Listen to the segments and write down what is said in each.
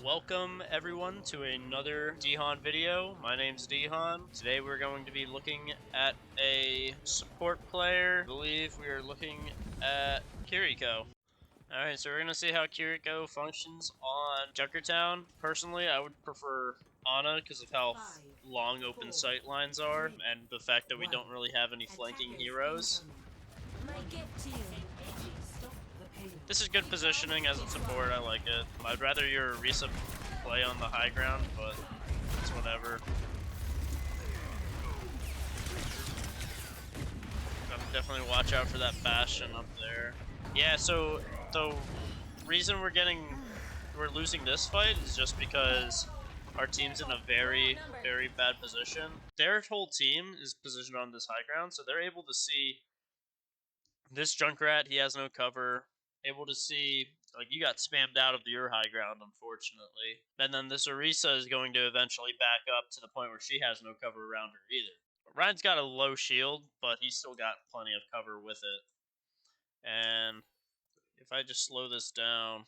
Welcome everyone to another dhan video. My name's dhan. Today we're going to be looking at a support player. I believe we are looking at Kiriko. Alright, so we're going to see how Kiriko functions on Junkertown. Personally, I would prefer Ana because of how long open sight lines are and the fact that we don't really have any flanking heroes. This is good positioning as a support, I like it. I'd rather your Orisa play on the high ground, but it's whatever. Definitely watch out for that Bastion up there. Yeah, so the reason we're losing this fight is just because our team's in a very, very bad position. Their whole team is positioned on this high ground, so they're able to see this Junkrat, he has no cover. Able to see, like, you got spammed out of your high ground, unfortunately. And then this Orisa is going to eventually back up to the point where she has no cover around her either. Ryan's got a low shield, but he's still got plenty of cover with it. And if I just slow this down,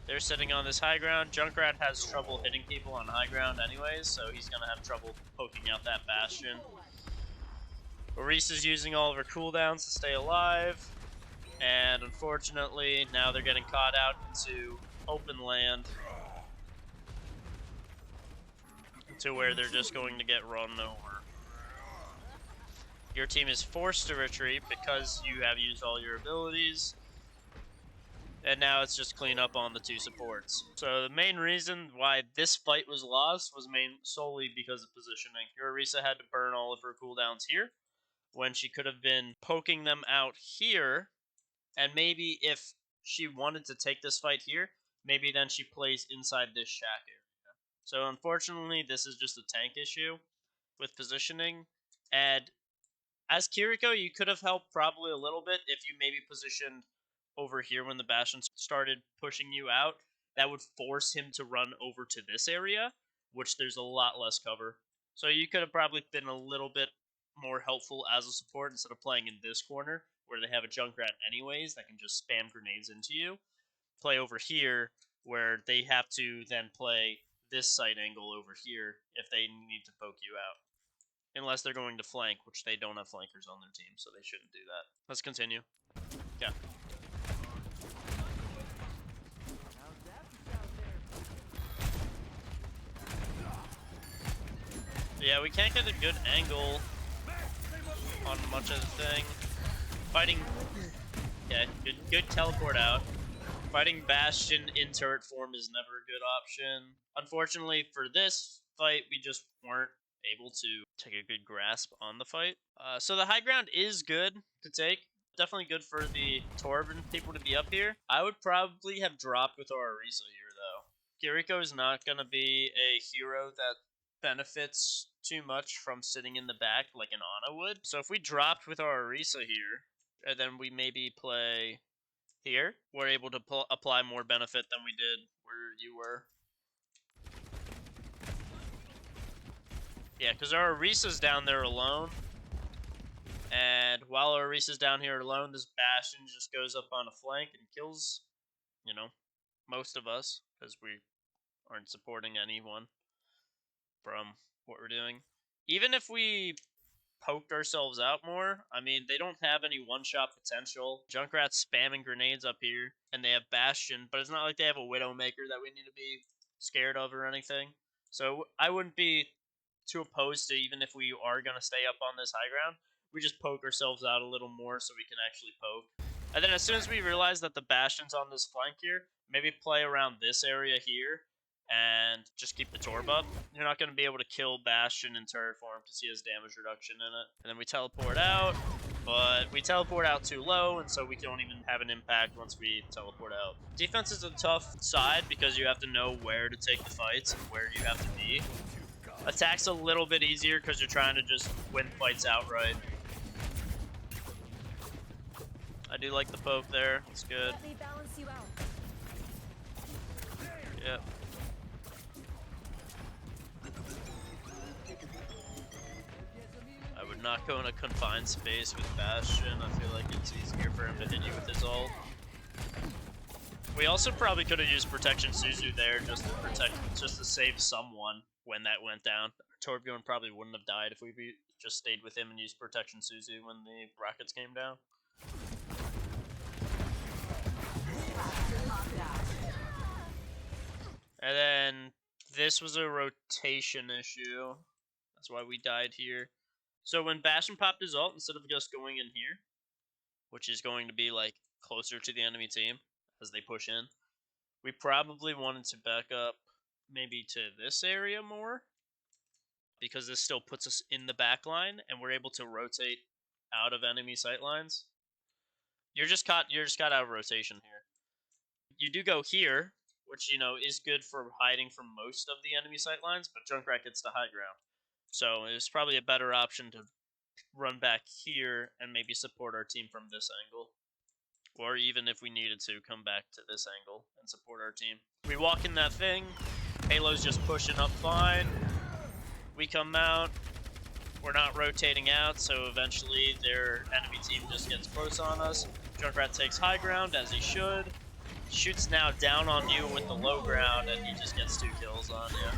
they're sitting on this high ground. Junkrat has trouble hitting people on high ground anyways, so he's going to have trouble poking out that Bastion. Orisa's using all of her cooldowns to stay alive, and unfortunately, now they're getting caught out into open land to where they're just going to get run over. Your team is forced to retreat because you have used all your abilities, and now it's just clean up on the two supports. So the main reason why this fight was lost was solely because of positioning. Your Orisa had to burn all of her cooldowns here, when she could have been poking them out here, and maybe if she wanted to take this fight here, maybe then she plays inside this shack area. So unfortunately, this is just a tank issue with positioning, and as Kiriko, you could have helped probably a little bit if you maybe positioned over here when the Bastion started pushing you out. That would force him to run over to this area, which there's a lot less cover. So you could have probably been a little bit more helpful as a support instead of playing in this corner where they have a Junkrat anyways that can just spam grenades into you. Play over here where they have to then play this side angle over here if they need to poke you out. Unless they're going to flank, which they don't have flankers on their team, so they shouldn't do that. Let's continue. Yeah. Yeah, we can't get a good angle on much of the thing. Fighting, yeah, good teleport out. Fighting Bastion in turret form is never a good option. Unfortunately for this fight, we just weren't able to take a good grasp on the fight. So the high ground is good to take. Definitely good for the Torben people to be up here. I would probably have dropped with our Orisa here, though. Kiriko is not going to be a hero that benefits too much from sitting in the back like an Ana would. So if we dropped with our Orisa here, and then we maybe play here, we're able to apply more benefit than we did where you were. Yeah, because our Orisa's down there alone, and while our Orisa's down here alone, this Bastion just goes up on a flank and kills, you know, most of us, because we aren't supporting anyone from what we're doing. Even if we poked ourselves out more, I mean, they don't have any one-shot potential. Junkrat's spamming grenades up here, and they have Bastion, but it's not like they have a Widowmaker that we need to be scared of or anything. So I wouldn't be too opposed to, even if we are going to stay up on this high ground, we just poke ourselves out a little more so we can actually poke. And then as soon as we realize that the Bastion's on this flank here, maybe play around this area here, and just keep the Torb up. You're not going to be able to kill Bastion in turret form because he has damage reduction in it. And then we teleport out, but we teleport out too low, and so we don't even have an impact once we teleport out. Defense is a tough side because you have to know where to take the fights and where you have to be. Attack's a little bit easier because you're trying to just win fights outright. I do like the poke there. It's good. Yep. I would not go in a confined space with Bastion. I feel like it's easier for him to hit you with his ult. We also probably could have used Protection Suzu there just to save someone when that went down. Torbjorn probably wouldn't have died if we just stayed with him and used Protection Suzu when the rockets came down. And then this was a rotation issue. That's why we died here. So when Bastion popped his ult, instead of just going in here, which is going to be like closer to the enemy team as they push in, we probably wanted to back up maybe to this area more, because this still puts us in the back line and we're able to rotate out of enemy sight lines. You're just caught out of rotation here. You do go here, which, you know, is good for hiding from most of the enemy sight lines, but Junkrat gets to high ground. So it's probably a better option to run back here and maybe support our team from this angle. Or even if we needed to, come back to this angle and support our team. We walk in that thing, Halo's just pushing up fine. We come out, we're not rotating out, so eventually their enemy team just gets close on us. Junkrat takes high ground, as he should. Shoots now down on you with the low ground, and he just gets 2 kills on you.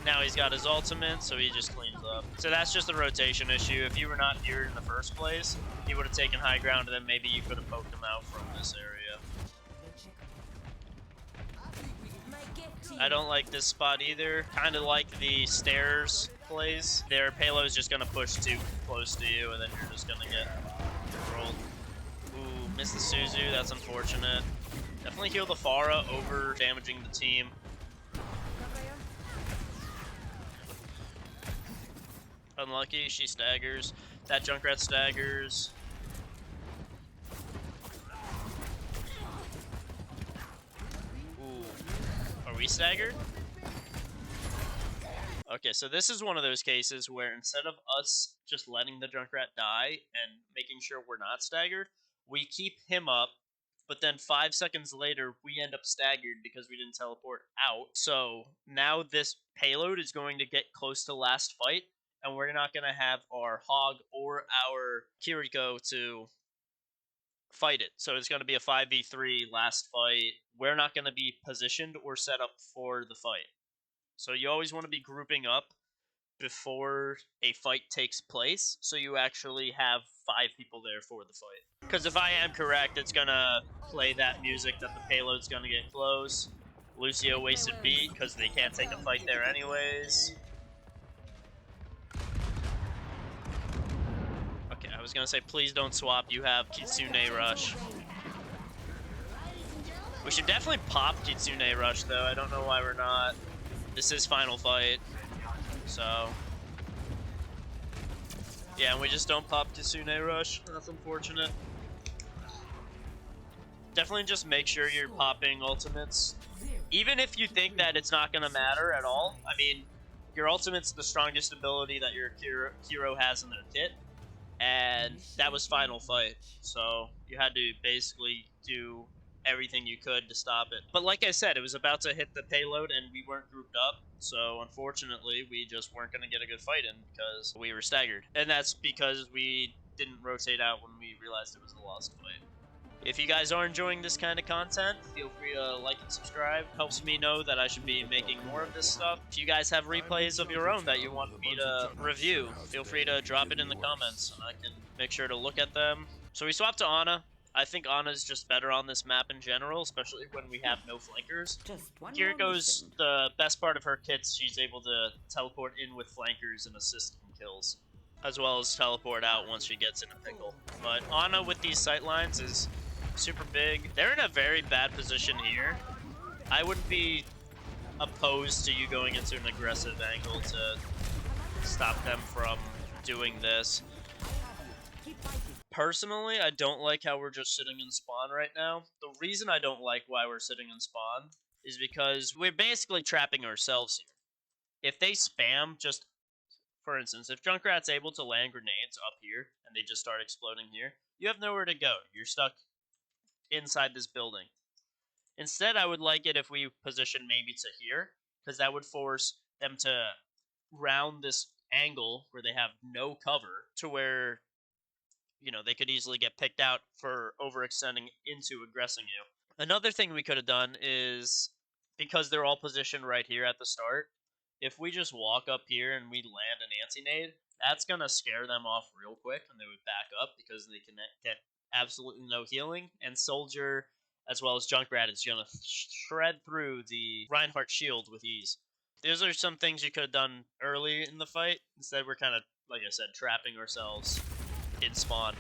Now he's got his ultimate, so he just cleans up. So that's just a rotation issue. If you were not here in the first place, he would have taken high ground, and then maybe you could have poked him out from this area. I don't like this spot either. Kind of like the stairs plays. Their payload is just going to push too close to you, and then you're just going to get rolled. Ooh, missed the Suzu. That's unfortunate. Definitely heal the Pharah over damaging the team. Unlucky, she staggers. That Junkrat staggers. Ooh. Are we staggered? Okay, so this is one of those cases where instead of us just letting the Junkrat die and making sure we're not staggered, we keep him up, but then 5 seconds later, we end up staggered because we didn't teleport out. So now this payload is going to get close to last fight, and we're not going to have our Hog or our Kiriko to fight it. So it's going to be a 5v3 last fight. We're not going to be positioned or set up for the fight. So you always want to be grouping up before a fight takes place, so you actually have 5 people there for the fight. Because if I am correct, it's going to play that music that the payload's going to get close. Lucio wasted beat because they can't take a fight there anyways. Okay, I was gonna say, please don't swap. You have Kitsune Rush. We should definitely pop Kitsune Rush, though. I don't know why we're not. This is final fight, so... yeah, and we just don't pop Kitsune Rush. That's unfortunate. Definitely just make sure you're popping ultimates. Even if you think that it's not gonna matter at all. I mean, your ultimate's the strongest ability that your hero has in their kit. And that was final fight, so you had to basically do everything you could to stop it. But like I said, it was about to hit the payload and we weren't grouped up, so unfortunately we just weren't going to get a good fight in because we were staggered. And that's because we didn't rotate out when we realized it was a lost fight. If you guys are enjoying this kind of content, feel free to like and subscribe. Helps me know that I should be making more of this stuff. If you guys have replays of your own that you want me to review, feel free to drop it in the comments, and I can make sure to look at them. So we swapped to Ana. I think Ana's just better on this map in general, especially when we have no flankers. Kiriko's the best part of her kits. She's able to teleport in with flankers and assist in kills, as well as teleport out once she gets in a pickle. But Ana with these sightlines is super big. They're in a very bad position here. I wouldn't be opposed to you going into an aggressive angle to stop them from doing this. Personally, I don't like how we're just sitting in spawn right now. The reason I don't like why we're sitting in spawn is because we're basically trapping ourselves here. If they spam just, for instance, if Junkrat's able to land grenades up here and they just start exploding here, you have nowhere to go. You're stuck inside this building. Instead, I would like it if we position maybe to here, because that would force them to round this angle where they have no cover to where you know, they could easily get picked out for overextending into aggressing you. Another thing we could have done is, because they're all positioned right here at the start, if we just walk up here and we land an anti-nade, that's going to scare them off real quick and they would back up because they can get absolutely no healing. And Soldier, as well as Junkrat, is going to shred through the Reinhardt shield with ease. Those are some things you could have done early in the fight. Instead, we're kind of, like I said, trapping ourselves in spawn.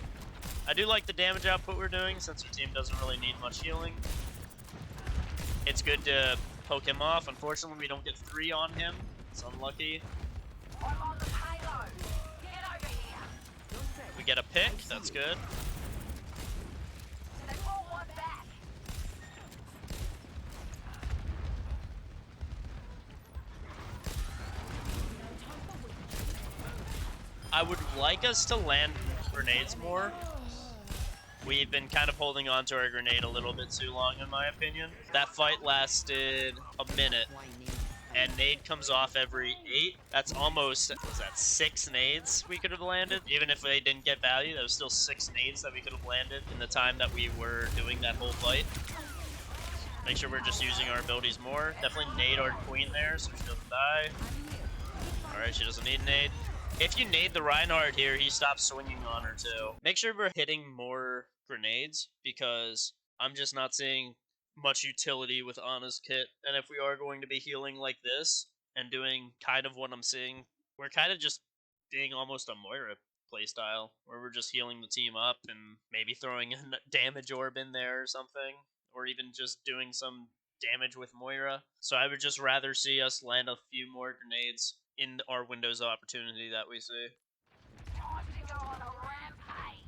I do like the damage output we're doing, since our team doesn't really need much healing. It's good to poke him off. Unfortunately, we don't get 3 on him. It's unlucky. We get a pick. That's good. I would like us to land grenades more. We've been kind of holding on to our grenade a little bit too long, in my opinion. That fight lasted a minute, and nade comes off every 8. That's almost, was that 6 nades we could have landed? Even if they didn't get value, that was still 6 nades that we could have landed in the time that we were doing that whole fight. Make sure we're just using our abilities more. Definitely nade our queen there, so she doesn't die. Alright, she doesn't need nade. If you nade the Reinhardt here, he stops swinging on her too. Make sure we're hitting more grenades, because I'm just not seeing much utility with Ana's kit. And if we are going to be healing like this, and doing kind of what I'm seeing, we're kind of just being almost a Moira playstyle, where we're just healing the team up and maybe throwing a damage orb in there or something, or even just doing some damage with Moira. So I would just rather see us land a few more grenades in our windows of opportunity that we see. Time to go on a rampage.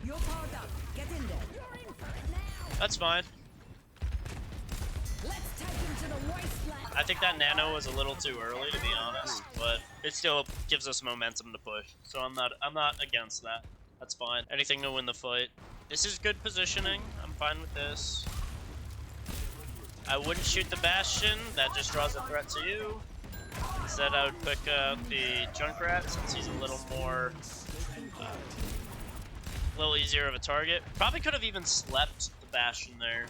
You're powered up. Get in there. You're in for it now. That's fine. Let's take him to the wasteland. I think that nano was a little too early, to be honest, but it still gives us momentum to push. So I'm not against that. That's fine. Anything to win the fight. This is good positioning. I'm fine with this. I wouldn't shoot the Bastion. That just draws a threat to you. Instead, I would pick up the Junkrat, since he's a little more... a little easier of a target. Probably could have even slept the Bastion there,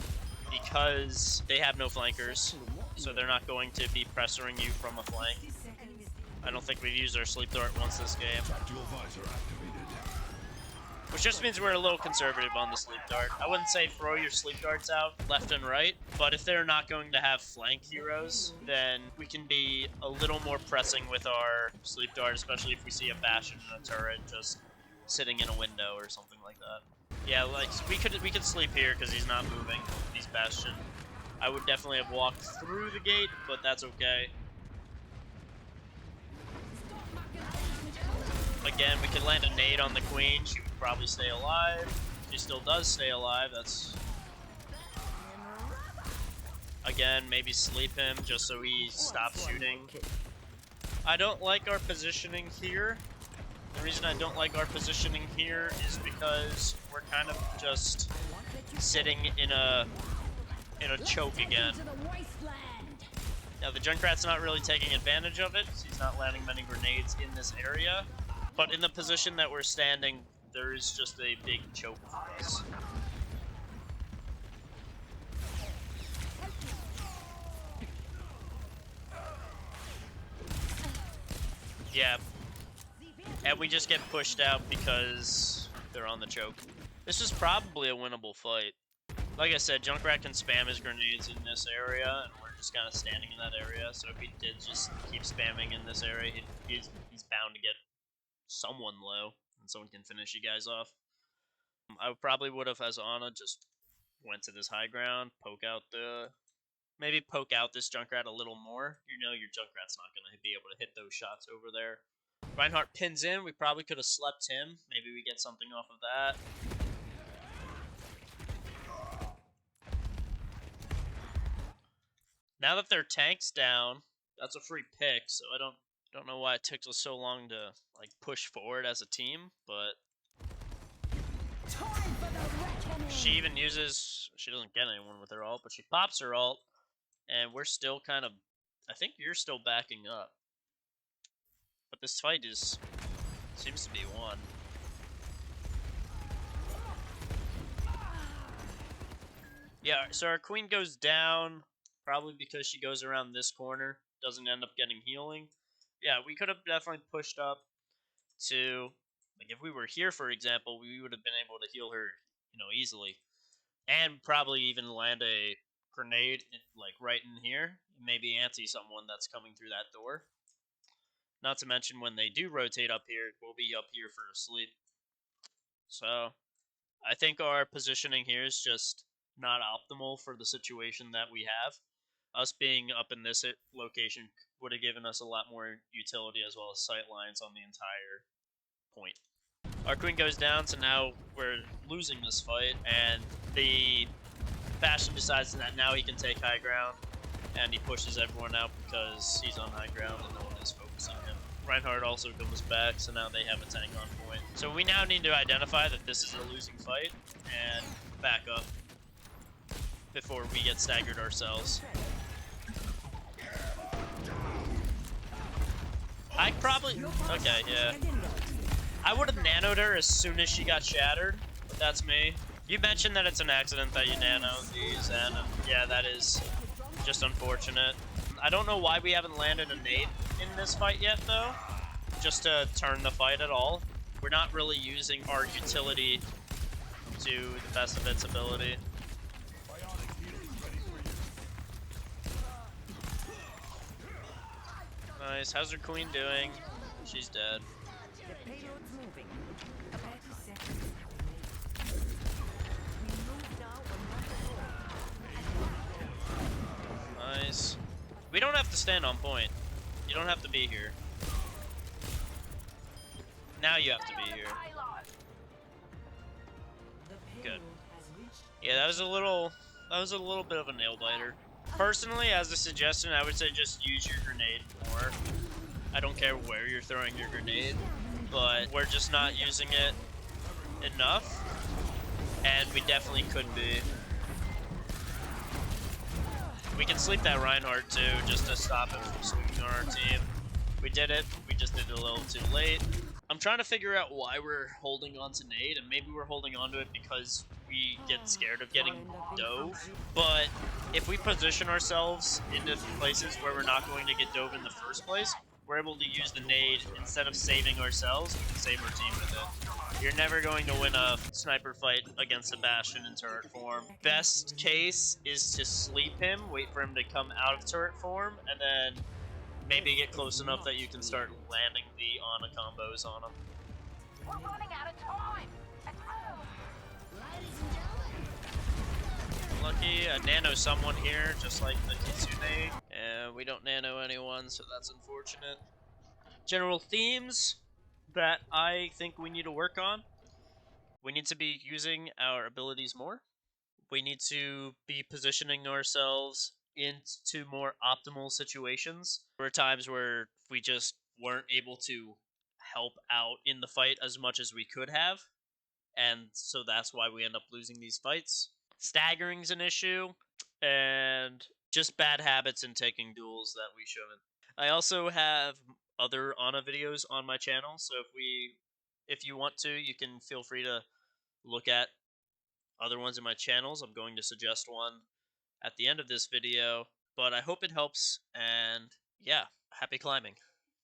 because they have no flankers. So they're not going to be pressuring you from a flank. I don't think we've used our sleep dart once this game. Which just means we're a little conservative on the sleep dart. I wouldn't say throw your sleep darts out left and right, but if they're not going to have flank heroes, then we can be a little more pressing with our sleep dart, especially if we see a Bastion and a turret just sitting in a window or something like that. Yeah, like we could sleep here because he's not moving. He's Bastion. I would definitely have walked through the gate, but that's okay. Again, we could land a nade on the queen. She would probably stay alive. She still does stay alive. That's... Again, maybe sleep him just so he stops shooting. I don't like our positioning here. The reason I don't like our positioning here is because we're kind of just sitting in a choke again. Now the Junkrat's not really taking advantage of it, so he's not landing many grenades in this area. But in the position that we're standing, there is just a big choke for us. Yeah. And we just get pushed out because they're on the choke. This is probably a winnable fight. Like I said, Junkrat can spam his grenades in this area, and we're just kind of standing in that area. So if he did just keep spamming in this area, he's bound to get someone low, and someone can finish you guys off. I probably would have, as Ana, just went to this high ground, maybe poke out this Junkrat a little more. You know your Junkrat's not going to be able to hit those shots over there. Reinhardt pins in. We probably could have slept him. Maybe we get something off of that. Now that their tank's down, that's a free pick, so I don't know why it took us so long to like push forward as a team, but Time for the She even uses... She doesn't get anyone with her ult, but she pops her ult, and we're still kind of... I think you're still backing up. But this fight is... seems to be won. Yeah, so our queen goes down, probably because she goes around this corner, doesn't end up getting healing. Yeah, we could have definitely pushed up to... Like, if we were here, for example, we would have been able to heal her, easily. And probably even land a grenade, like, right in here. Maybe anti someone that's coming through that door. Not to mention, when they do rotate up here, we'll be up here for a sleep. So, I think our positioning here is just not optimal for the situation that we have. Us being up in this location would have given us a lot more utility as well as sight lines on the entire point. Our queen goes down, so now we're losing this fight, and the Bastion decides that now he can take high ground, and he pushes everyone out because he's on high ground and no one is focusing him. Reinhardt also comes back, so now they have a tank on point. So we now need to identify that this is a losing fight, and back up before we get staggered ourselves. I probably... Okay, yeah. I would have nanoed her as soon as she got shattered, but that's me. You mentioned that it's an accident that you nano these, and yeah, that is just unfortunate. I don't know why we haven't landed a nade in this fight yet, though, just to turn the fight at all. We're not really using our utility to the best of its ability. Nice. How's her queen doing? She's dead. The payload's moving. 30 seconds. Nice. We don't have to stand on point. You don't have to be here. Now you have to be here. Good. Yeah, that was a little bit of a nail biter. Personally, as a suggestion, I would say just use your grenade more. I don't care where you're throwing your grenade, but we're just not using it enough, and we definitely could be. We can sleep that Reinhardt too, just to stop him from sweeping on our team. We did it, we just did it a little too late. I'm trying to figure out why we're holding on to nade, and maybe we're holding on to it because we get scared of getting dove. But if we position ourselves into places where we're not going to get dove in the first place, we're able to use the nade instead of saving ourselves. We can save our team with it. You're never going to win a sniper fight against a Bastion in turret form. Best case is to sleep him, wait for him to come out of turret form, and then maybe get close enough that you can start landing the Ana combos on him. We're running out of time. Lucky, I nano someone here, just like the Kitsune. And we don't nano anyone, so that's unfortunate. General themes that I think we need to work on. We need to be using our abilities more. We need to be positioning ourselves into more optimal situations. There were times where we just weren't able to help out in the fight as much as we could have, and so that's why we end up losing these fights. Staggering's an issue, and just bad habits in taking duels that we shouldn't. I also have other Ana videos on my channel, so if you want to, you can feel free to look at other ones in my channels. I'm going to suggest one at the end of this video, but I hope it helps, and yeah, happy climbing.